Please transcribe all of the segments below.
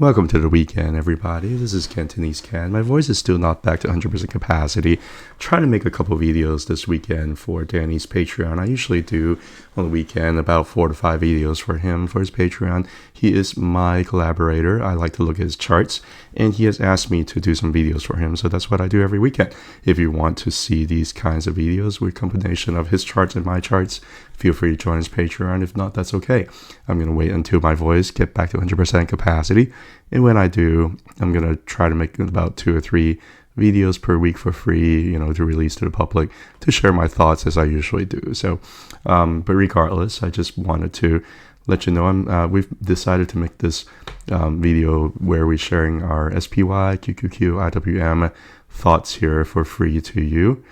Welcome to the weekend, everybody. This is Cantonese Can. My voice is still not back to 100% capacity. Trying to make a couple videos this weekend for Danny's Patreon. I usually do on the weekend about 4 to 5 videos for him for his Patreon. He is my collaborator. I like to look at his charts, and he has asked me to do some videos for him, so that's what I do every weekend. If you want to see these kinds of videos with a combination of his charts and my charts, feel free to join his Patreon. If not, that's okay. I'm going to wait until my voice get back to 100% capacity. And when I do, I'm going to try to make about 2 or 3 videos per week for free, to release to the public, to share my thoughts as I usually do. So, but regardless, I just wanted to let you know we've decided to make this video where we're sharing our SPY QQQ IWM thoughts here for free to you.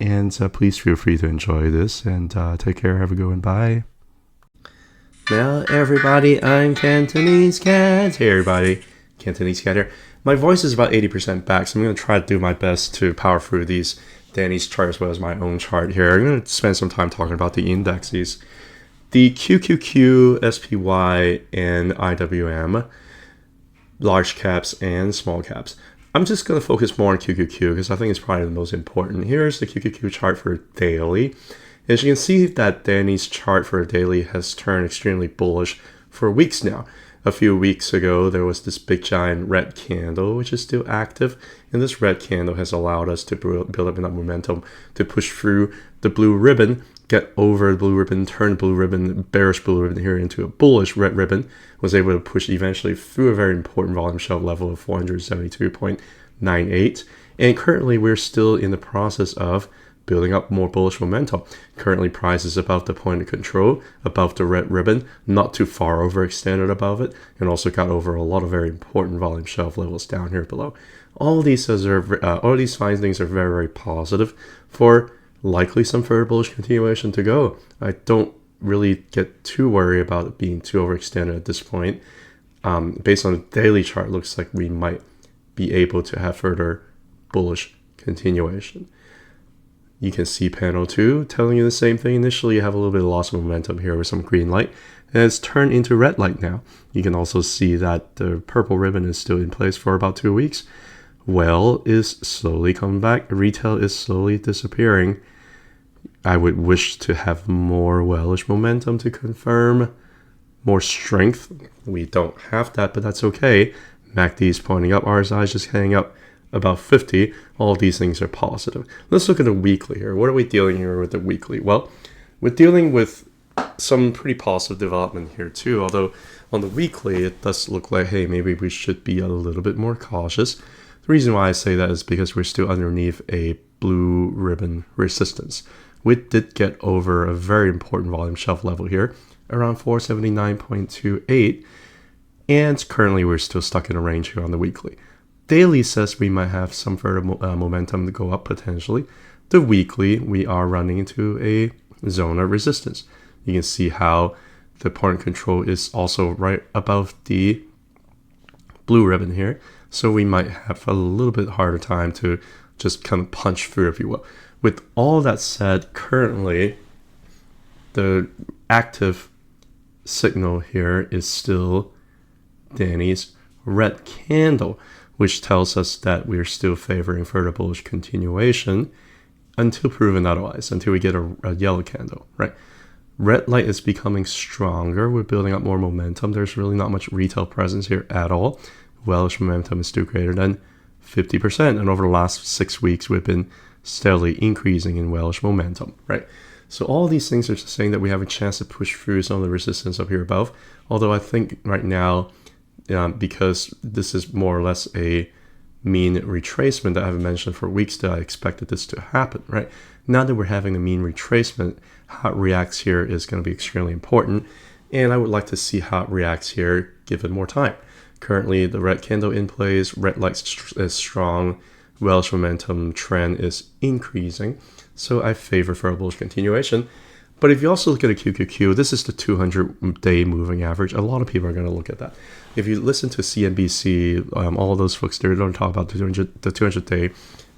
And please feel free to enjoy this and take care. Have a good one. Bye. Well, everybody, I'm Cantonese Cat. Hey, everybody. Cantonese Cat here. My voice is about 80% back, so I'm going to try to do my best to power through these Danny's chart as well as my own chart here. I'm going to spend some time talking about the indexes. The QQQ, SPY, and IWM, large caps and small caps. I'm just going to focus more on QQQ because I think it's probably the most important. Here's the QQQ chart for daily. As you can see that Danny's chart for a daily has turned extremely bullish for weeks now. A few weeks ago, there was this big giant red candle, which is still active. And this red candle has allowed us to build up enough momentum to push through the blue ribbon, get over the blue ribbon, turn the blue ribbon, bearish blue ribbon here into a bullish red ribbon, was able to push eventually through a very important volume shelf level of 472.98. And currently, we're still in the process of building up more bullish momentum. Currently, price is above the point of control, above the red ribbon, not too far overextended above it, and also got over a lot of very important volume shelf levels down here below. All these findings are very, very positive for likely some further bullish continuation to go. I don't really get too worried about it being too overextended at this point. Based on the daily chart, looks like we might be able to have further bullish continuation. You can see panel 2 telling you the same thing. Initially, you have a little bit of loss of momentum here with some green light, and it's turned into red light now. You can also see that the purple ribbon is still in place for about 2 weeks. Well is slowly coming back. Retail is slowly disappearing. I would wish to have more wellish momentum to confirm more strength. We don't have that, but that's okay. MACD is pointing up. RSI is just heading up about 50. All of these things are positive. Let's look at the weekly here. What are we dealing here with the weekly? Well, we're dealing with some pretty positive development here too, although on the weekly it does look like, hey, maybe we should be a little bit more cautious. The reason why I say that is because we're still underneath a blue ribbon resistance. We did get over a very important volume shelf level here, around 479.28, and currently we're still stuck in a range here on the weekly. Daily says we might have some further momentum to go up potentially. The weekly, we are running into a zone of resistance. You can see how the point of control is also right above the blue ribbon here. So we might have a little bit harder time to just kind of punch through, if you will. With all that said, currently, the active signal here is still Danny's red candle, which tells us that we're still favoring further bullish continuation until proven otherwise, until we get a yellow candle, right? Red light is becoming stronger. We're building up more momentum. There's really not much retail presence here at all. Wellish momentum is still greater than 50%. And over the last 6 weeks, we've been steadily increasing in wellish momentum, right? So all these things are just saying that we have a chance to push through some of the resistance up here above. Although I think right now, because this is more or less a mean retracement that I've mentioned for weeks, that I expected this to happen, right? Now that we're having a mean retracement, how it reacts here is going to be extremely important, and I would like to see how it reacts here given more time. Currently, the red candle in place, red light is strong, wellish momentum trend is increasing, so I favor for a bullish continuation. But if you also look at a QQQ, this is the 200-day moving average. A lot of people are going to look at that. If you listen to CNBC, all those folks, they don't talk about the 200-day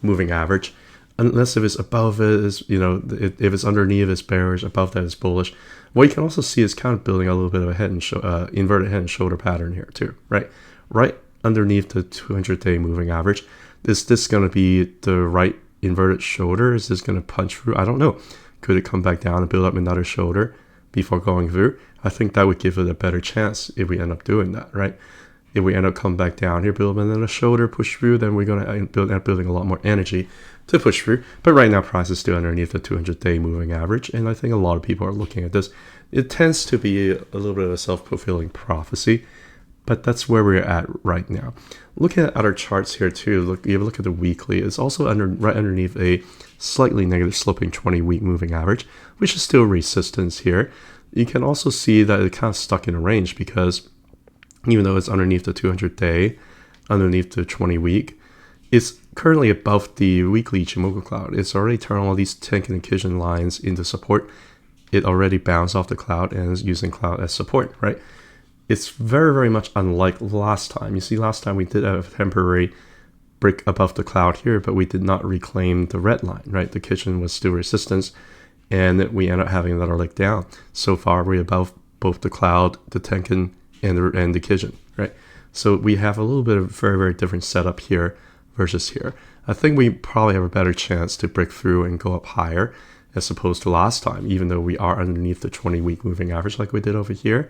moving average. unless if it's above it is, if it's underneath it's bearish, above that is bullish. What you can also see is kind of building a little bit of a head and inverted head and shoulder pattern here too, right? Right underneath the 200-day moving average. Is this going to be the right inverted shoulder? Is this going to punch through? I don't know. Could it come back down and build up another shoulder before going through? I think that would give it a better chance if we end up doing that, right? If we end up coming back down here, build up another shoulder, push through, then we're going to end up building a lot more energy to push through. But right now, price is still underneath the 200-day moving average, and I think a lot of people are looking at this. It tends to be a little bit of a self-fulfilling prophecy, but that's where we're at right now. Looking at other charts here too, you look at the weekly, it's also right underneath a slightly negative sloping 20-week moving average, which is still resistance here. You can also see that it kind of stuck in a range because even though it's underneath the 200-day, underneath the 20-week, it's currently above the weekly Ichimoku cloud. It's already turned all these Tenkan and Kijun lines into support. It already bounced off the cloud and is using cloud as support, right? It's very, very much unlike last time. You see, last time we did have a temporary break above the cloud here, but we did not reclaim the red line, right? The Kijun was still resistance, and we ended up having another leg down. So far, we're above both the cloud, the Tenkan, and the Kijun, right? So we have a little bit of very, very different setup here versus here. I think we probably have a better chance to break through and go up higher as opposed to last time, even though we are underneath the 20-week moving average like we did over here.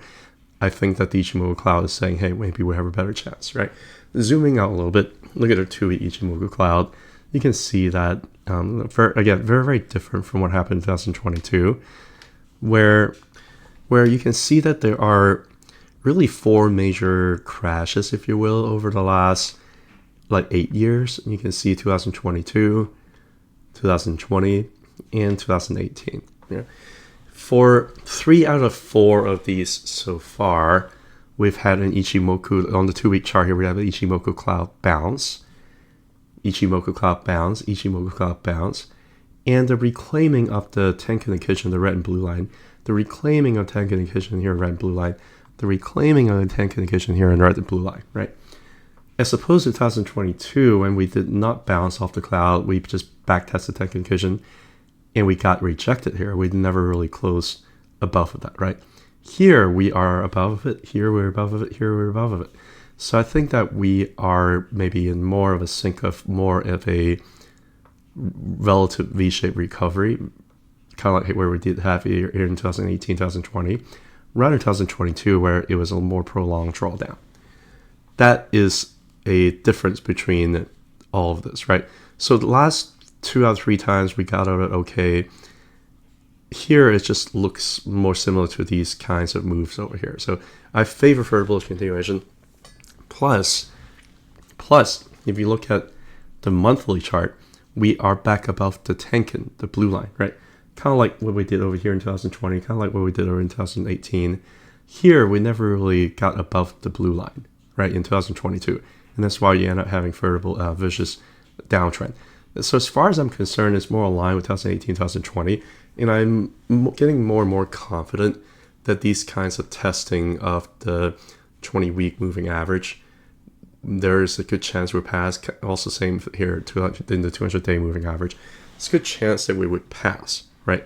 I think that the Ichimoku cloud is saying, hey, maybe we have a better chance, right? Zooming out a little bit, look at our 2-week Ichimoku cloud. You can see that, again, very, very different from what happened in 2022, where you can see that there are really 4 major crashes, if you will, over the last, 8 years. You can see 2022, 2020, and 2018. Yeah. For 3 out of 4 of these so far, we've had an Ichimoku, on the 2-week chart here, we have an Ichimoku cloud bounce, Ichimoku cloud bounce, Ichimoku cloud bounce, and the reclaiming of the Tenkan and Kijun, the red and blue line, the reclaiming of Tenkan and Kijun here, red and blue line, the reclaiming of the Tenkan and Kijun here, in red and blue line, right? As opposed to 2022, when we did not bounce off the cloud, we just backtested Tenkan and Kijun, and we got rejected here. We never really closed above of that, right? Here we are above it, here we're above it, here we're above it. So I think that we are maybe in more of a sync of more of a relative V-shaped recovery, kind of like where we did have here in 2018, 2020, rather than 2022 where it was a more prolonged drawdown. That is a difference between all of this, right? So the last 2 out of 3 times we got out of it okay. Here it just looks more similar to these kinds of moves over here. So I favor further bullish continuation. Plus, if you look at the monthly chart, we are back above the Tenkan, the blue line, right? Kind of like what we did over here in 2020, kind of like what we did over in 2018. Here, we never really got above the blue line, right, in 2022. And that's why you end up having further vicious downtrend. So as far as I'm concerned, it's more aligned with 2018, 2020. And I'm getting more and more confident that these kinds of testing of the 20-week moving average, there's a good chance we'll pass. Also same here in the 200-day moving average. It's a good chance that we would pass, right?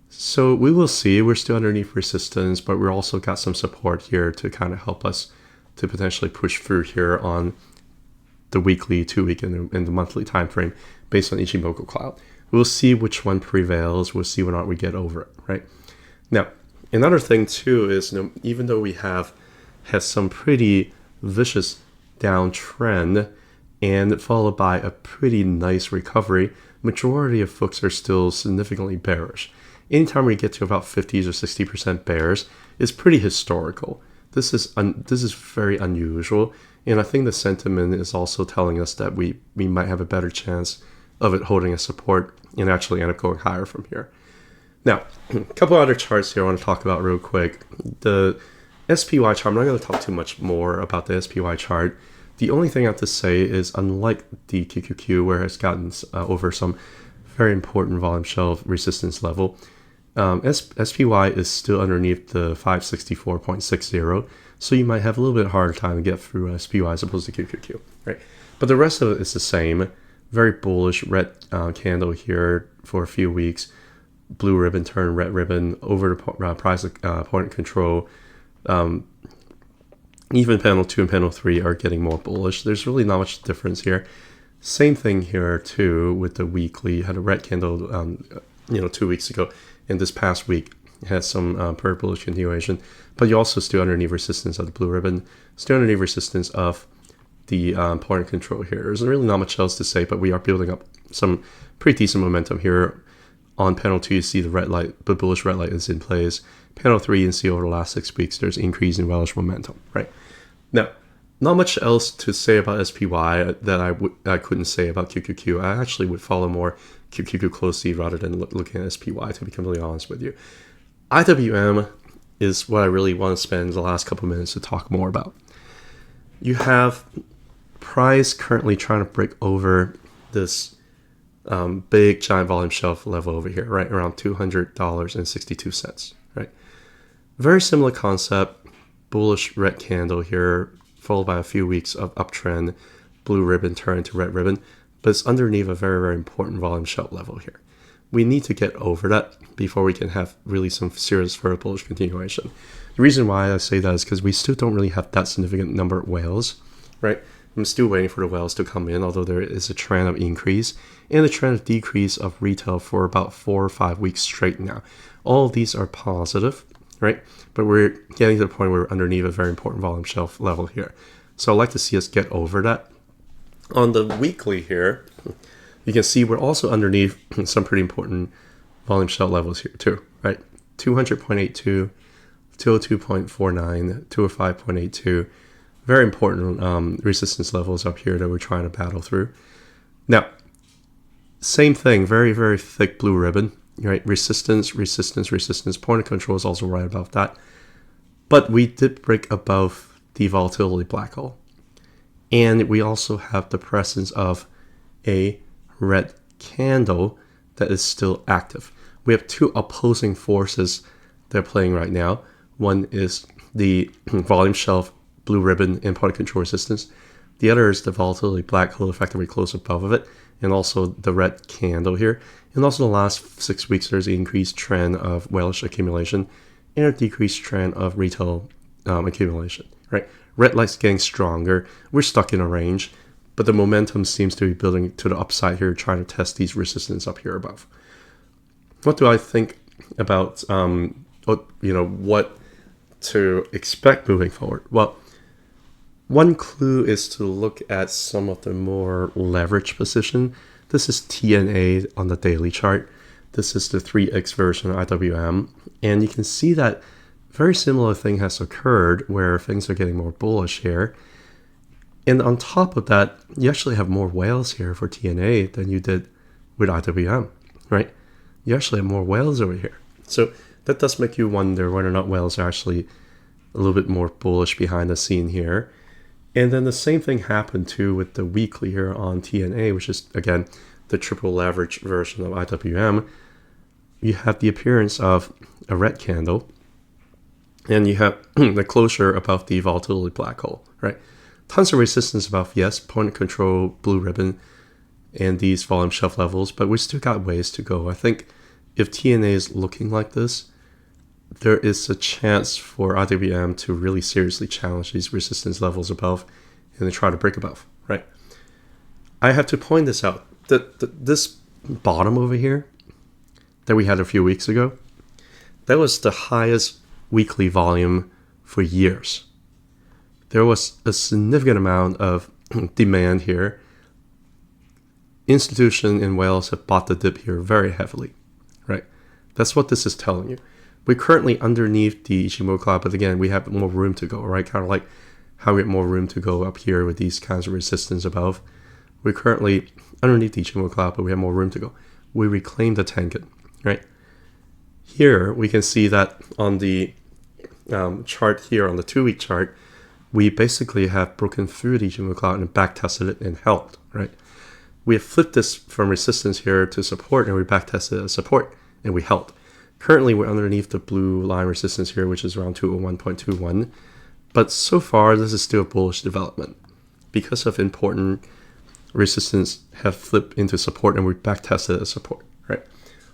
So we will see. We're still underneath resistance, but we're also got some support here to kind of help us to potentially push through here on the weekly, 2-week, and the monthly time frame based on Ichimoku cloud. We'll see which one prevails. We'll see whether or not we get over it, right? Now, another thing too is, even though we have had some pretty vicious downtrend and followed by a pretty nice recovery, majority of folks are still significantly bearish. Anytime we get to about 50s or 60% bears, it's pretty historical. This is very unusual, and I think the sentiment is also telling us that we might have a better chance of it holding a support and actually end up going higher from here. Now, a couple other charts here I want to talk about real quick. The SPY chart, I'm not going to talk too much more about the SPY chart. The only thing I have to say is, unlike the QQQ, where it's gotten over some very important volume shelf resistance level, SPY is still underneath the 564.60, so you might have a little bit harder time to get through SPY as opposed to QQQ, right? But the rest of it is the same. very bullish red candle here for a few weeks. Blue ribbon turn red ribbon over the price point control. Even panel 2 and panel 3 are getting more bullish. There's really not much difference here. Same thing here too with the weekly. You had a red candle 2 weeks ago, and this past week had some very bullish continuation. But you also still underneath resistance of the blue ribbon, still underneath resistance of the point of control here. There's really not much else to say, but we are building up some pretty decent momentum here. On panel 2, you see the red light, the bullish red light is in place. Panel 3, you can see over the last 6 weeks, there's increase in bearish momentum, right? Now, not much else to say about SPY that I couldn't say about QQQ. I actually would follow more QQQ closely rather than looking at SPY, to be completely honest with you. IWM is what I really want to spend the last couple minutes to talk more about. You have price currently trying to break over this big giant volume shelf level over here, right around $200.62, right? Very similar concept, bullish red candle here, followed by a few weeks of uptrend, blue ribbon turn to red ribbon, but it's underneath a very, very important volume shelf level here. We need to get over that before we can have really some serious further bullish continuation. The reason why I say that is because we still don't really have that significant number of whales, right? I'm still waiting for the whales to come in, although there is a trend of increase and a trend of decrease of retail for about 4 or 5 weeks straight now. All of these are positive, right? But we're getting to the point where we're underneath a very important volume shelf level here. So I'd like to see us get over that. On the weekly here, you can see we're also underneath some pretty important volume shelf levels here too, right? 200.82, 202.49, 205.82. Very important resistance levels up here that we're trying to battle through. Now, same thing, very, very thick blue ribbon, right? Resistance, resistance, resistance. Point of control is also right above that. But we did break above the volatility black hole. And we also have the presence of a red candle that is still active. We have two opposing forces that are playing right now. One is the volume shelf blue ribbon and point of control resistance. The other is the volatility black hole effectively close above of it, and also the red candle here. And also the last 6 weeks, there's an increased trend of whalish accumulation and a decreased trend of retail accumulation, right? Red light's getting stronger. We're stuck in a range, but the momentum seems to be building to the upside here, trying to test these resistance up here above. What do I think about what to expect moving forward? Well, one clue is to look at some of the more leveraged position. This is TNA on the daily chart. This is the 3x version of IWM. And you can see that very similar thing has occurred where things are getting more bullish here. And on top of that, you actually have more whales here for TNA than you did with IWM, right? You actually have more whales over here. So that does make you wonder whether or not whales are actually a little bit more bullish behind the scene here. And then the same thing happened too with the weekly here on TNA, which is, again, the triple leverage version of IWM. You have the appearance of a red candle, and you have the closure above the volatility black hole, right? Tons of resistance above, yes, point of control, blue ribbon, and these volume shelf levels, but we still got ways to go. I think if TNA is looking like this, there is a chance for IWM to really seriously challenge these resistance levels above and then try to break above, right? I have to point this out. This bottom over here that we had a few weeks ago, that was the highest weekly volume for years. There was a significant amount of demand here. Institution and whales have bought the dip here very heavily, right? That's what this is telling you. We're currently underneath the Ichimoku cloud, but again, we have more room to go, right? Kind of like how we have more room to go up here with these kinds of resistance above. We're currently underneath the Ichimoku cloud, but we have more room to go. We reclaim the Tengen, right? Here, we can see that on the chart here, on the 2-week chart, we basically have broken through the Ichimoku cloud and back tested it and held, right? We have flipped this from resistance here to support, and we back tested it as support, and we held. Currently, we're underneath the blue line resistance here, which is around 201.21. But so far, this is still a bullish development because of important resistance have flipped into support and we back tested as support, right?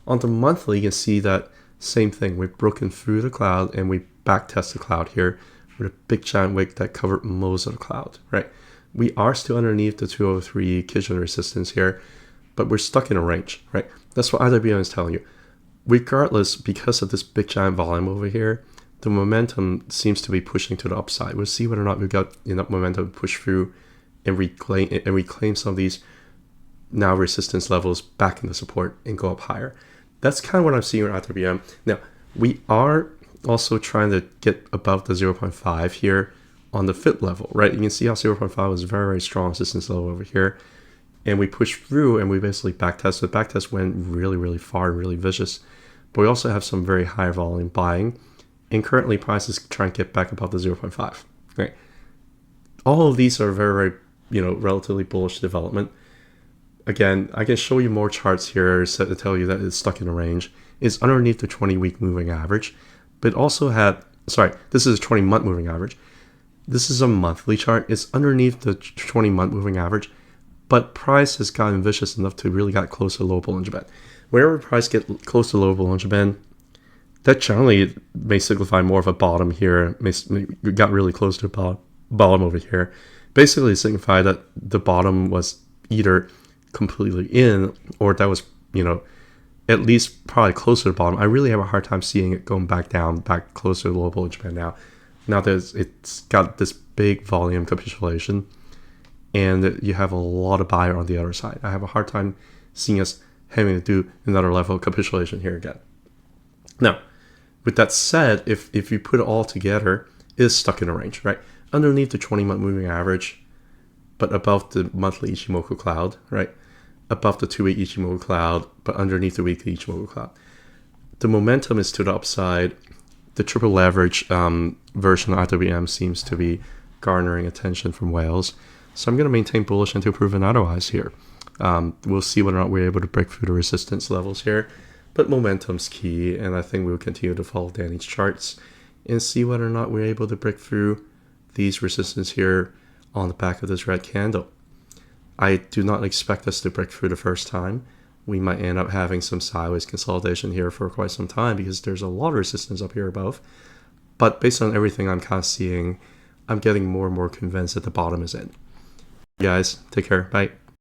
On the monthly, you can see that same thing. We've broken through the cloud and we back test the cloud here with a big giant wick that covered most of the cloud, right? We are still underneath the 203 Kijun resistance here, but we're stuck in a range, right? That's what IWM is telling you. Regardless, because of this big giant volume over here, the momentum seems to be pushing to the upside. We'll see whether or not we've got enough momentum to push through and reclaim some of these now resistance levels back into support and go up higher. That's kind of what I'm seeing with IWM. Now, we are also trying to get above the 0.5 here on the FIP level, right? You can see how 0.5 was a very, very strong resistance level over here. And we pushed through and we basically backtested. The backtest went really, really far, really vicious. But we also have some very high volume buying. And currently prices trying to get back above the 0.5, right? All of these are very, very, relatively bullish development. Again, I can show you more charts here to tell you that it's stuck in a range. It's underneath the 20-week moving average, but also had, this is a 20-month moving average. This is a monthly chart. It's underneath the 20-month moving average, but price has gotten vicious enough to really get close to low Bollinger Band. Whenever price get close to low Bollinger Band, that generally may signify more of a bottom here. We got really close to a bottom over here. Basically signify that the bottom was either completely in or that was, at least probably closer to the bottom. I really have a hard time seeing it going back down, back closer to the low Bollinger Band now. Now it's got this big volume capitulation and you have a lot of buyer on the other side. I have a hard time seeing us having to do another level of capitulation here again. Now, with that said, if you put it all together, it is stuck in a range, right? Underneath the 20-month moving average, but above the monthly Ichimoku cloud, right? Above the 2-week Ichimoku cloud, but underneath the weekly Ichimoku cloud. The momentum is to the upside. The triple leverage version of IWM seems to be garnering attention from whales. So I'm going to maintain bullish until proven otherwise here. We'll see whether or not we're able to break through the resistance levels here. But momentum's key, and I think we'll continue to follow Danny's charts and see whether or not we're able to break through these resistance here on the back of this red candle. I do not expect us to break through the first time. We might end up having some sideways consolidation here for quite some time because there's a lot of resistance up here above. But based on everything I'm kind of seeing, I'm getting more and more convinced that the bottom is in. Guys, take care. Bye.